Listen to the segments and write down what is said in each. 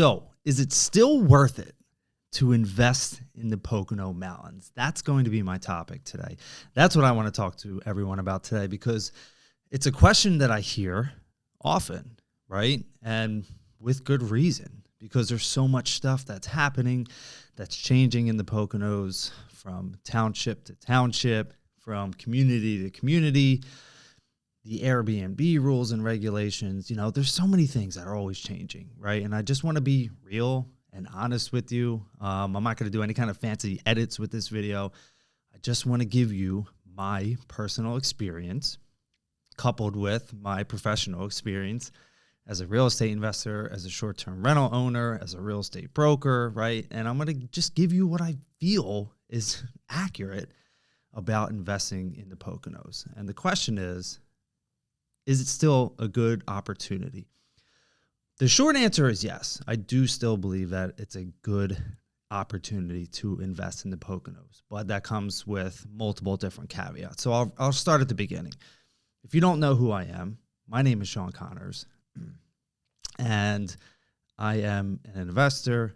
So, is it still worth it to invest in the Pocono Mountains? That's going to be my topic today. That's what I want to talk to everyone about today, because it's a question that I hear often, right? And with good reason, because there's so much stuff that's happening, that's changing in the Poconos, from township to township, from community to community, the Airbnb rules and regulations. There's so many things that are always changing, right? And I just want to be real and honest with you. I'm not going to do any kind of fancy edits with this video. I just want to give you my personal experience coupled with my professional experience as a real estate investor, as a short-term rental owner, as a real estate broker, right? And I'm going to just give you what I feel is accurate about investing in the Poconos. And the question is it still a good opportunity? The short answer is yes. I do still believe that it's a good opportunity to invest in the Poconos, but that comes with multiple different caveats. So I'll start at the beginning. If you don't know who I am, my name is Shawn Connors, and I am an investor.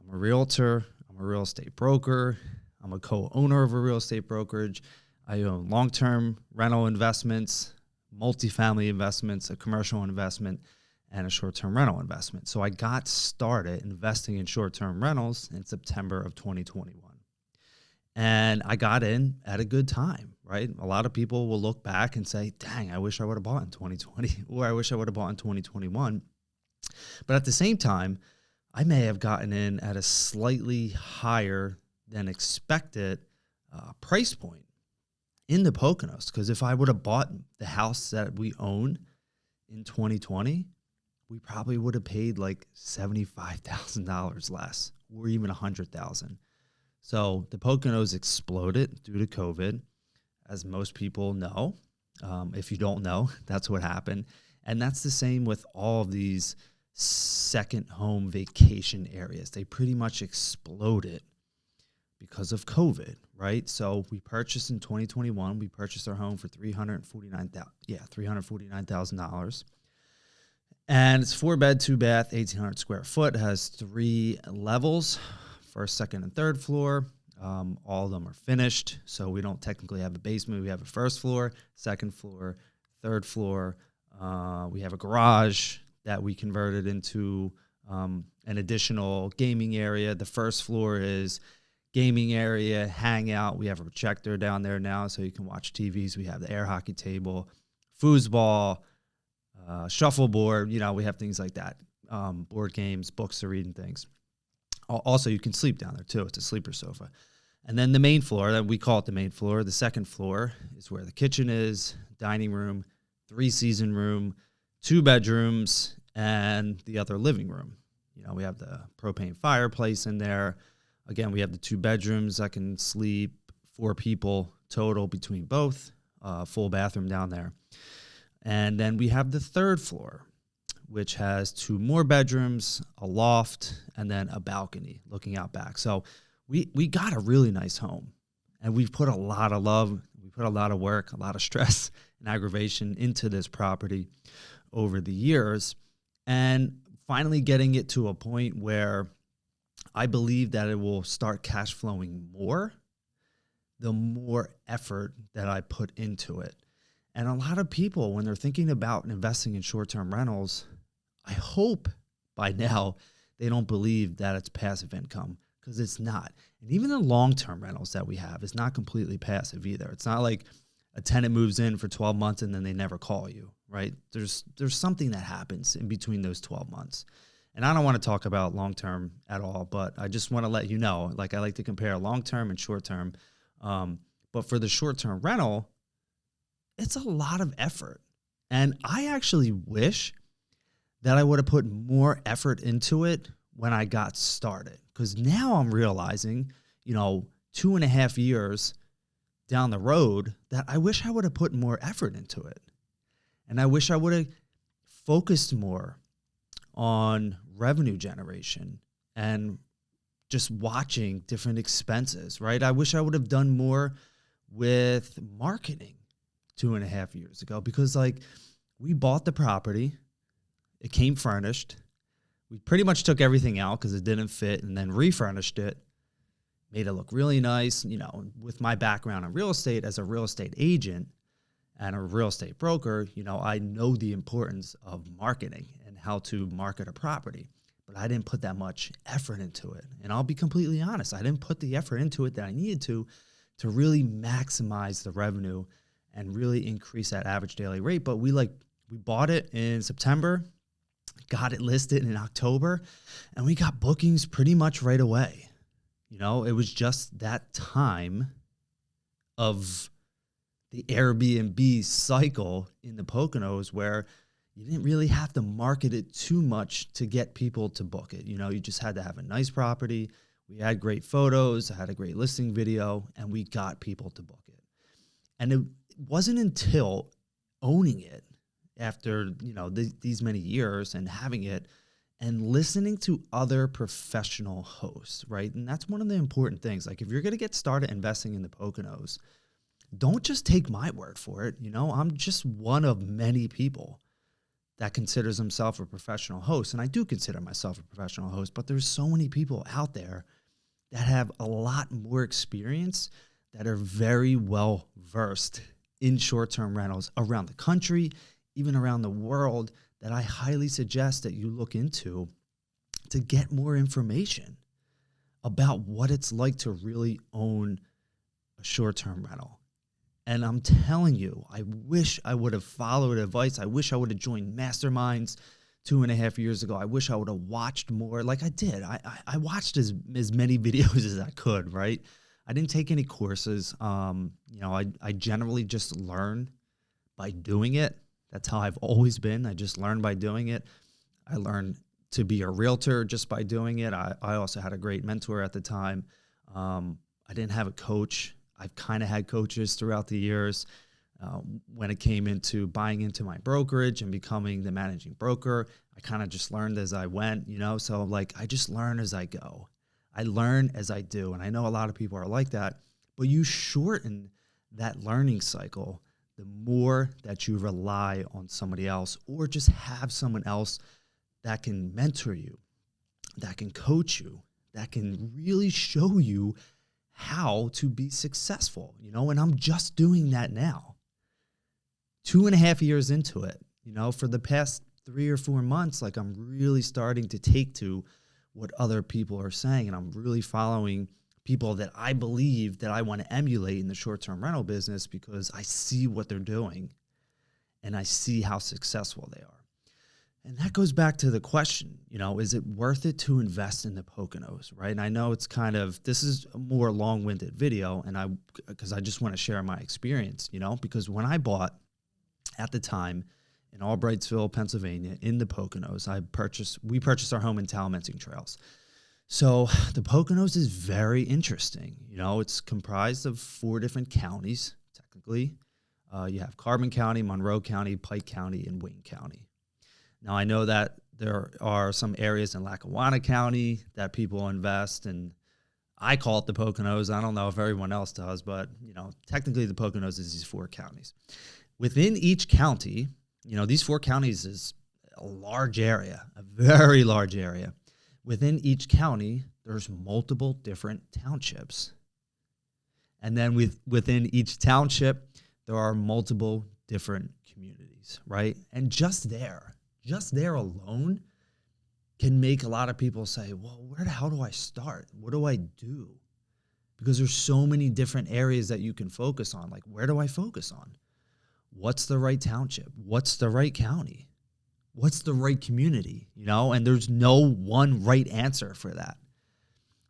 I'm a realtor. I'm a real estate broker. I'm a co-owner of a real estate brokerage. I own long-term rental investments, multifamily investments, a commercial investment, and a short-term rental investment. So I got started investing in short-term rentals in September of 2021. And I got in at a good time, right? A lot of people will look back and say, dang, I wish I would have bought in 2020, or I wish I would have bought in 2021. But at the same time, I may have gotten in at a slightly higher than expected price point in the Poconos. Because if I would have bought the house that we own in 2020, we probably would have paid like $75,000 less, or even $100,000. So the Poconos exploded due to COVID, as most people know. If you don't know, that's what happened. And that's the same with all of these second home vacation areas. They pretty much exploded because of COVID, right? So we purchased in 2021, we purchased our home for $349,000. And it's 4-bed, 2-bath, 1,800 square foot. It has 3 levels, first, second, and third floor. All of them are finished, so we don't technically have a basement. We have a first floor, second floor, third floor. We have a garage that we converted into an additional gaming area. The first floor is gaming area, hangout. We have a projector down there now, so you can watch TVs. We have the air hockey table, foosball, shuffleboard. We have things like that. Board games, books to read, and things. Also, you can sleep down there, too. It's a sleeper sofa. And then the main floor, we call it the main floor. The second floor is where the kitchen is, dining room, 3-season room, 2 bedrooms, and the other living room. We have the propane fireplace in there. Again, we have the 2 bedrooms that can sleep 4 people total between both, full bathroom down there. And then we have the third floor, which has 2 more bedrooms, a loft, and then a balcony looking out back. So we got a really nice home, and we've put a lot of love, we put a lot of work, a lot of stress and aggravation into this property over the years, and finally getting it to a point where I believe that it will start cash flowing more the more effort that I put into it. And a lot of people, when they're thinking about investing in short-term rentals, I hope by now they don't believe that it's passive income, because it's not. And even the long-term rentals that we have is not completely passive either. It's not like a tenant moves in for 12 months and then they never call you, right? There's something that happens in between those 12 months. And I don't want to talk about long-term at all, but I just want to let you know, like I like to compare long-term and short-term. But for the short-term rental, it's a lot of effort. And I actually wish that I would have put more effort into it when I got started. Because now I'm realizing, 2.5 years down the road, that I wish I would have put more effort into it. And I wish I would have focused more on revenue generation and just watching different expenses, right? I wish I would have done more with marketing 2.5 years ago, because we bought the property, it came furnished, We pretty much took everything out because it didn't fit, and then refurnished it, made it look really nice. You know, with my background in real estate as a real estate agent and a real estate broker, you know, I know the importance of marketing and how to market a property, but I didn't put that much effort into it. And I'll be completely honest, I didn't put the effort into it that I needed to really maximize the revenue and really increase that average daily rate. But we bought it in September, got it listed in October, and we got bookings pretty much right away. You know, it was just that time of the Airbnb cycle in the Poconos where you didn't really have to market it too much to get people to book it. You know, you just had to have a nice property. We had great photos, I had a great listing video, and we got people to book it. And it wasn't until owning it after, you know, these many years and having it and listening to other professional hosts, right? And that's one of the important things. Like, if you're going to get started investing in the Poconos, don't just take my word for it. You know, I'm just one of many people that considers himself a professional host. And I do consider myself a professional host, but there's so many people out there that have a lot more experience, that are very well versed in short-term rentals around the country, even around the world, that I highly suggest that you look into to get more information about what it's like to really own a short-term rental. And I'm telling you, I wish I would have followed advice. I wish I would have joined masterminds 2.5 years ago. I wish I would have watched more like I did. I watched as many videos as I could, right? I didn't take any courses. You know, I generally just learn by doing it. That's how I've always been. I just learned by doing it. I learned to be a realtor just by doing it. I also had a great mentor at the time. I didn't have a coach. I've kind of had coaches throughout the years. When it came into buying into my brokerage and becoming the managing broker, I kind of just learned as I went, you know? So like, I just learn as I go. I learn as I do. And I know a lot of people are like that, but you shorten that learning cycle the more that you rely on somebody else, or just have someone else that can mentor you, that can coach you, that can really show you how to be successful, you know? And I'm just doing that now. 2.5 years into it, you know, for the past 3 or 4 months, like, I'm really starting to take to what other people are saying. And I'm really following people that I believe that I want to emulate in the short-term rental business, because I see what they're doing and I see how successful they are. And that goes back to the question, you know, is it worth it to invest in the Poconos, right? And I know it's kind of, this is a more long-winded video, and because I just want to share my experience, you know, because when I bought at the time in Albrightsville, Pennsylvania, in the Poconos, we purchased our home in Talmenting Trails. So the Poconos is very interesting. You know, it's comprised of 4 different counties, technically. You have Carbon County, Monroe County, Pike County, and Wayne County. Now, I know that there are some areas in Lackawanna County that people invest, and I call it the Poconos. I don't know if everyone else does, but, you know, technically the Poconos is these 4 counties. Within each county, you know, these 4 counties is a large area, a very large area. Within each county, there's multiple different townships. And then within each township, there are multiple different communities, right? And just there alone can make a lot of people say, well, where the hell do I start? What do I do? Because there's so many different areas that you can focus on. Like, where do I focus on? What's the right township? What's the right county? What's the right community? You know, and there's no one right answer for that.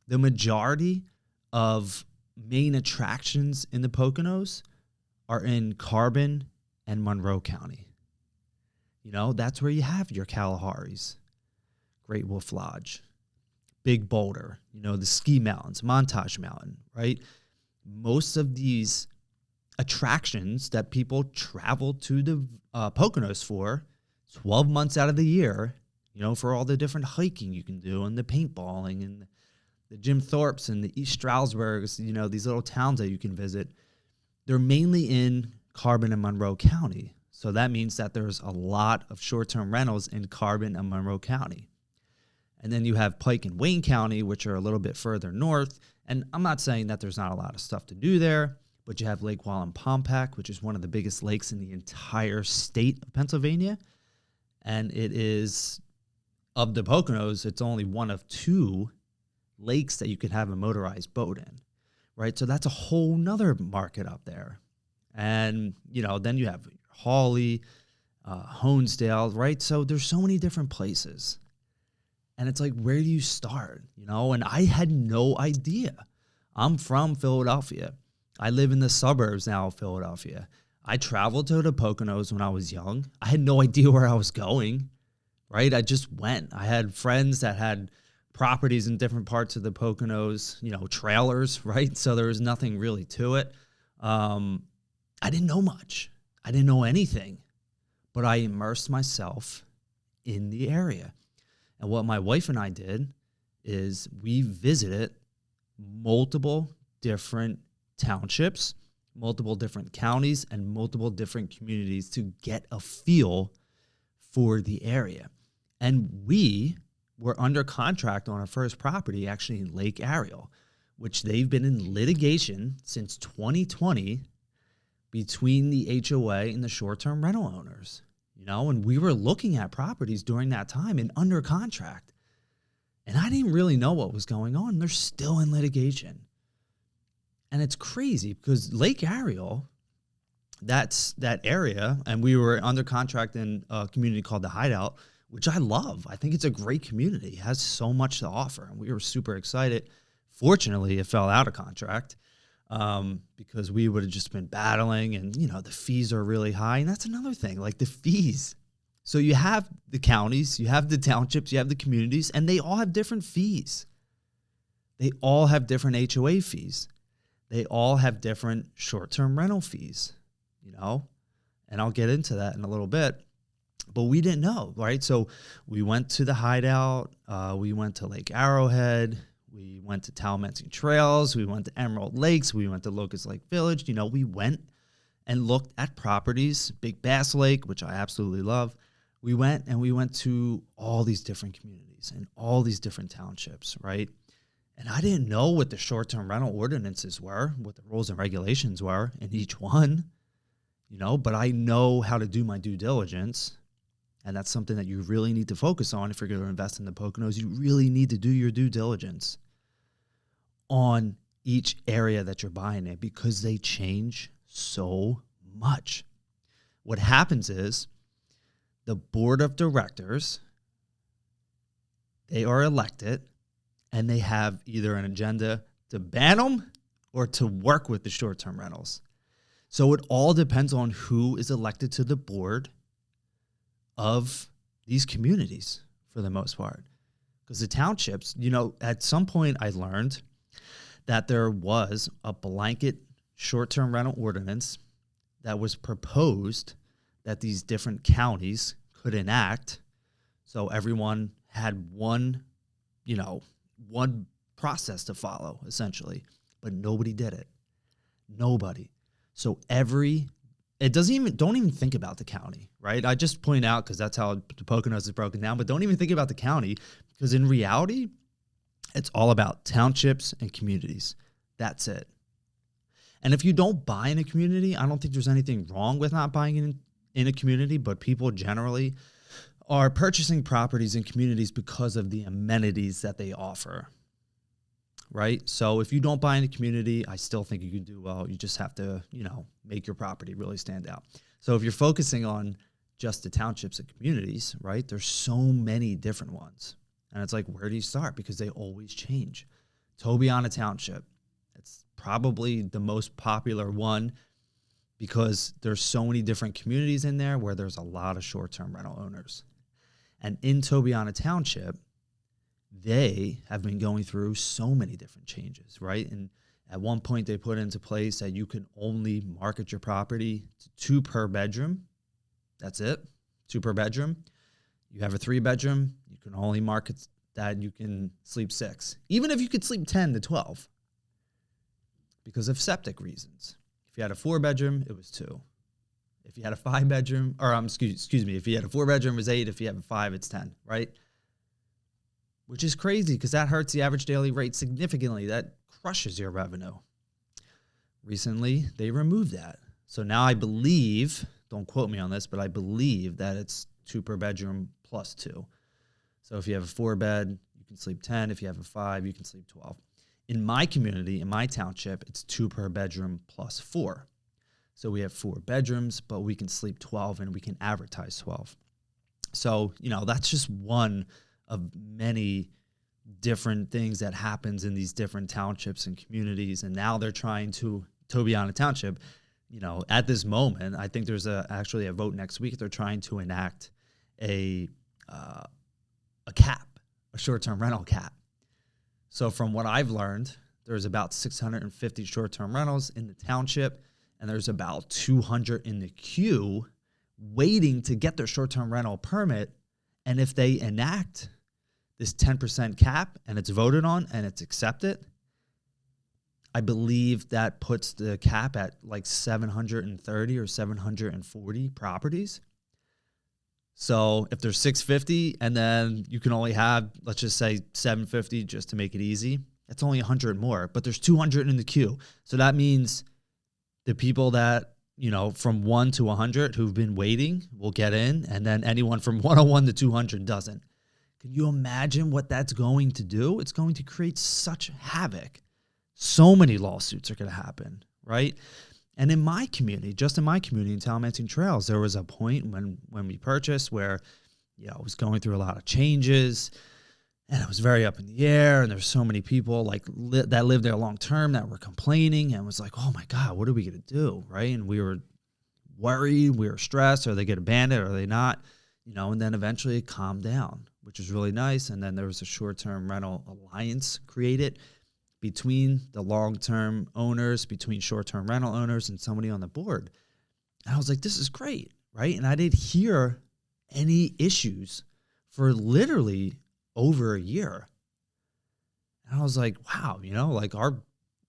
The majority of main attractions in the Poconos are in Carbon and Monroe County. You know, that's where you have your Kalahari's, Great Wolf Lodge, Big Boulder, you know, the ski mountains, Montage Mountain, right? Most of these attractions that people travel to the Poconos for 12 months out of the year, you know, for all the different hiking you can do and the paintballing and the Jim Thorpes and the East Stroudsburgs, you know, these little towns that you can visit, they're mainly in Carbon and Monroe County. So that means that there's a lot of short-term rentals in Carbon and Monroe County. And then you have Pike and Wayne County, which are a little bit further north. And I'm not saying that there's not a lot of stuff to do there, but you have Lake Wallenpaupack, which is one of the biggest lakes in the entire state of Pennsylvania. And it is, of the Poconos, it's only one of 2 lakes that you could have a motorized boat in, right? So that's a whole nother market up there. And, then you have Hawley, Honesdale, right? So there's so many different places. And it's like, where do you start? And I had no idea. I'm from Philadelphia. I live in the suburbs now of Philadelphia. I traveled to the Poconos when I was young. I had no idea where I was going, right? I just went. I had friends that had properties in different parts of the Poconos, trailers, right? So there was nothing really to it. I didn't know much. I didn't know anything, but I immersed myself in the area. And what my wife and I did is we visited multiple different townships, multiple different counties, and multiple different communities to get a feel for the area. And we were under contract on our first property, actually in Lake Ariel, which they've been in litigation since 2020 between the HOA and the short-term rental owners. And we were looking at properties during that time and under contract. And I didn't really know what was going on. They're still in litigation. And it's crazy because Lake Ariel, that's that area, and we were under contract in a community called The Hideout, which I love. I think it's a great community. It has so much to offer, and we were super excited. Fortunately, it fell out of contract because we would have just been battling, and, the fees are really high. And that's another thing, like the fees. So you have the counties, you have the townships, you have the communities, and they all have different fees. They all have different HOA fees. They all have different short-term rental fees, and I'll get into that in a little bit. But we didn't know, right? So we went to the Hideout. We went to Lake Arrowhead. We went to Talmenting Trails. We went to Emerald Lakes. We went to Locust Lake Village. We went and looked at properties, Big Bass Lake, which I absolutely love. We went to all these different communities and all these different townships, right? And I didn't know what the short-term rental ordinances were, what the rules and regulations were in each one, but I know how to do my due diligence. And that's something that you really need to focus on if you're going to invest in the Poconos. You really need to do your due diligence on each area that you're buying in because they change so much. What happens is the board of directors, they are elected, and they have either an agenda to ban them or to work with the short-term rentals. So it all depends on who is elected to the board of these communities for the most part. Because the townships, at some point I learned that there was a blanket short-term rental ordinance that was proposed that these different counties could enact. So everyone had one process to follow, essentially. But nobody did it. Nobody. So don't even think about the county, right? I just point out because that's how the Poconos is broken down, but don't even think about the county because in reality, it's all about townships and communities. That's it. And if you don't buy in a community, I don't think there's anything wrong with not buying in a community, but people generally are purchasing properties in communities because of the amenities that they offer, right? So if you don't buy in a community, I still think you can do well. You just have to, make your property really stand out. So if you're focusing on just the townships and communities, right, there's so many different ones. And it's like, where do you start? Because they always change. Tobiana Township, it's probably the most popular one because there's so many different communities in there where there's a lot of short-term rental owners. And in Tobiana Township, they have been going through so many different changes, right? And at one point, they put into place that you can only market your property to 2 per bedroom. That's it, 2 per bedroom. You have a 3-bedroom, you can only market that you can sleep 6, even if you could sleep 10 to 12 because of septic reasons. If you had a 4-bedroom, it was 2. If you had a 5-bedroom, or excuse me, if you had a 4-bedroom, it was 8. If you have a 5, it's 10, right? which is crazy because that hurts the average daily rate significantly. That crushes your revenue. Recently, they removed that. So now I believe, don't quote me on this, but I believe that it's 2 per bedroom plus 2. So if you have a 4-bed, you can sleep 10. If you have a 5, you can sleep 12. In my community, in my township, it's 2 per bedroom plus 4. So we have 4 bedrooms, but we can sleep 12 and we can advertise 12. So, that's just one of many different things that happens in these different townships and communities. And now they're trying to, Tobiana Township, at this moment, I think there's actually a vote next week. They're trying to enact a cap, a short-term rental cap. So from what I've learned, there's about 650 short-term rentals in the township, and there's about 200 in the queue waiting to get their short-term rental permit. And if they enact this 10% cap and it's voted on and it's accepted, I believe that puts the cap at like 730 or 740 properties. So if there's 650 and then you can only have, let's just say 750 just to make it easy, that's only 100 more, but there's 200 in the queue. So that means the people that, from 1 to 100 who've been waiting will get in, and then anyone from 101 to 200 doesn't. Can you imagine what that's going to do? It's going to create such havoc. So many lawsuits are going to happen, right? And in my community, just in my community in Talamancing Trails, there was a point when we purchased where, I was going through a lot of changes, and it was very up in the air, and there's so many people that lived there long term that were complaining, and was like, oh my God, what are we going to do, right? And we were worried, we were stressed, are they going to ban it, or are they not? And then eventually it calmed down, which was really nice. And then there was a short-term rental alliance created between the long-term owners, between short-term rental owners, and somebody on the board. And I was like, this is great, right? And I didn't hear any issues for literally over a year. And I was like, wow,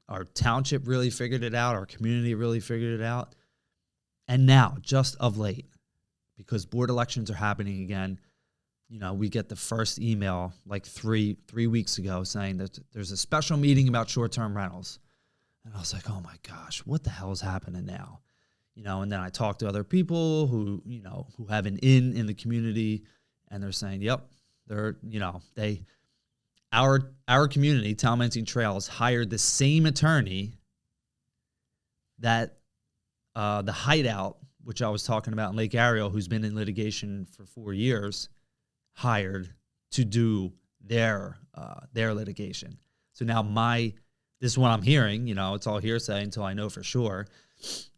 our township really figured it out. Our community really figured it out. And now, just of late, because board elections are happening again, we get the first email like three weeks ago saying that there's a special meeting about short-term rentals. And I was like, oh my gosh, what the hell is happening now? And then I talked to other people who have an in the community, and they're saying, yep, our community, Talamancing Trails, hired the same attorney that the Hideout, which I was talking about in Lake Ariel, who's been in litigation for 4 years, hired to do their litigation. So now this is what I'm hearing, it's all hearsay until I know for sure,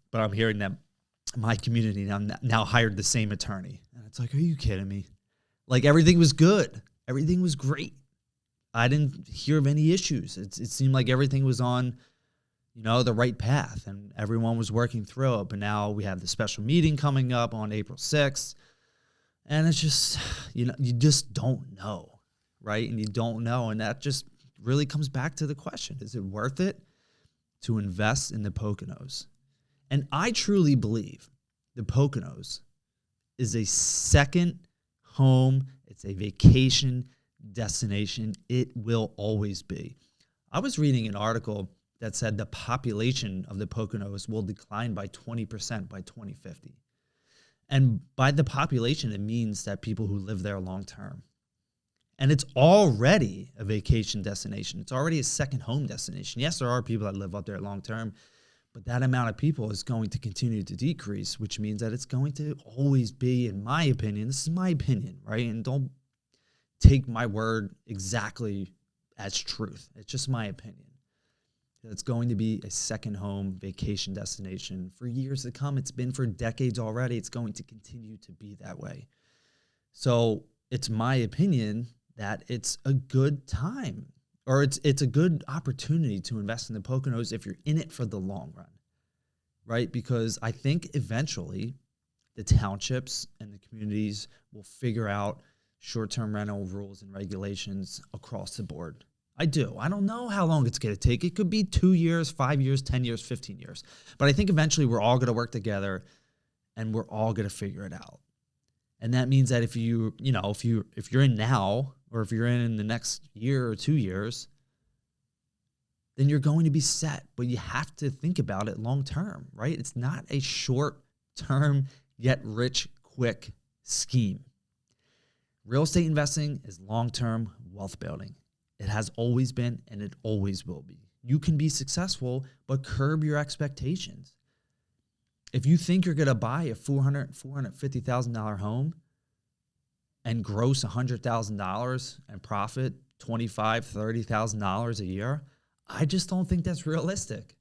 but I'm hearing that my community now hired the same attorney. And it's like, are you kidding me? Like, everything was good. Everything was great. I didn't hear of any issues. It seemed like everything was on, the right path, and everyone was working through it. But now we have the special meeting coming up on April 6th. And it's just, you just don't know, right? And you don't know. And that just really comes back to the question, is it worth it to invest in the Poconos? And I truly believe the Poconos is a second home. It's a vacation destination. It will always be. I was reading an article that said the population of the Poconos will decline by 20% by 2050. And by the population, it means that people who live there long term. And it's already a vacation destination. It's already a second home destination. Yes, there are people that live up there long term, but that amount of people is going to continue to decrease, which means that it's going to always be, in my opinion, this is my opinion, right? And don't take my word exactly as truth. It's just my opinion. It's going to be a second home vacation destination for years to come. It's been for decades already. It's going to continue to be that way. So it's my opinion that it's a good time, or it's a good opportunity to invest in the Poconos if you're in it for the long run, right? Because I think eventually the townships and the communities will figure out short-term rental rules and regulations across the board. I do. I don't know how long it's going to take. It could be 2 years, 5 years, 10 years, 15 years. But I think eventually we're all going to work together, and we're all going to figure it out. And that means that if you're in now, or if you're in the next year or 2 years, then you're going to be set. But you have to think about it long term, right? It's not a short term, get rich quick scheme. Real estate investing is long term wealth building. It has always been, and it always will be. You can be successful, but curb your expectations. If you think you're going to buy a $450,000 home and gross $100,000 and profit $25,000, $30,000 a year, I just don't think that's realistic,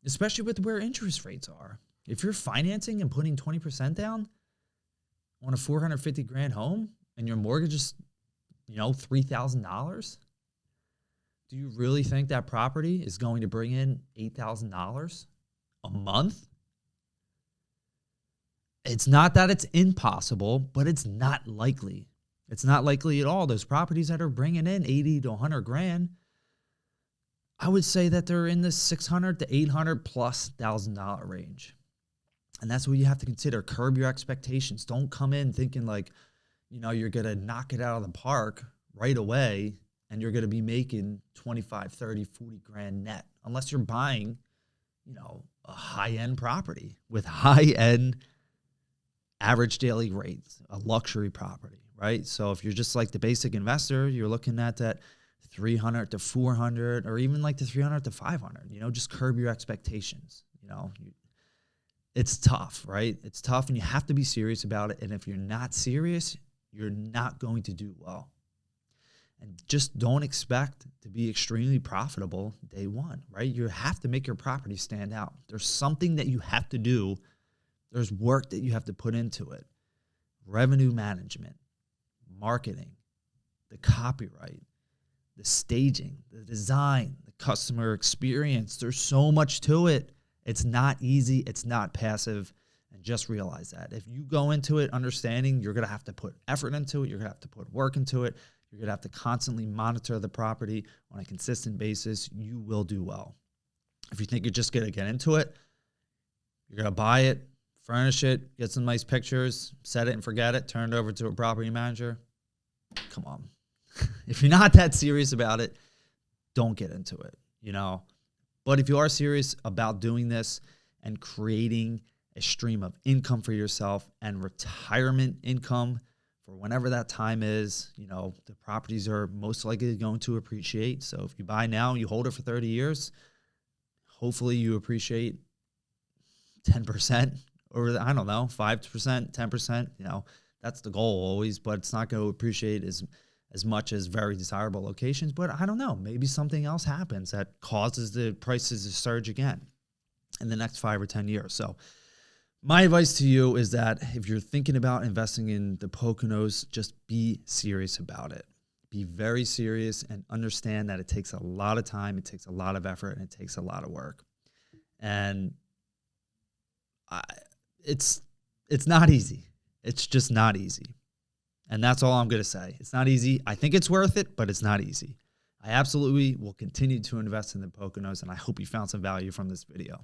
especially with where interest rates are. If you're financing and putting 20% down on a $450,000 home and your mortgage is, $3,000, do you really think that property is going to bring in $8,000 a month? It's not that it's impossible, but it's not likely. It's not likely at all. Those properties that are bringing in 80 to 100 grand, I would say that they're in the 600 to 800 plus $1,000 range. And that's what you have to consider. Curb your expectations. Don't come in thinking like, you're going to knock it out of the park right away and you're going to be making 25, 30, 40 grand net, unless you're buying, a high-end property with high-end average daily rates, a luxury property, right? So if you're just like the basic investor, you're looking at that 300 to 400 or even like the 300 to 500, just curb your expectations. It's tough, right? It's tough and you have to be serious about it. And if you're not serious, you're not going to do well. And just don't expect to be extremely profitable day one, right? You have to make your property stand out. There's something that you have to do. There's work that you have to put into it. Revenue management, marketing, the copyright, the staging, the design, the customer experience. There's so much to it. It's not easy. It's not passive. And just realize that. If you go into it understanding you're going to have to put effort into it, you're going to have to put work into it, you're going to have to constantly monitor the property on a consistent basis, you will do well. If you think you're just going to get into it, you're going to buy it, furnish it, get some nice pictures, set it and forget it, turn it over to a property manager. Come on. If you're not that serious about it, don't get into it, But if you are serious about doing this and creating a stream of income for yourself and retirement income for whenever that time is, the properties are most likely going to appreciate. So if you buy now, you hold it for 30 years, hopefully you appreciate 10% or 5%, 10%, that's the goal always, but it's not going to appreciate as much as very desirable locations. But I don't know, maybe something else happens that causes the prices to surge again in the next 5 or 10 years. So my advice to you is that if you're thinking about investing in the Poconos, just be serious about it. Be very serious and understand that it takes a lot of time, it takes a lot of effort, and it takes a lot of work. And it's not easy. It's just not easy. And that's all I'm going to say. It's not easy. I think it's worth it, but it's not easy. I absolutely will continue to invest in the Poconos, and I hope you found some value from this video.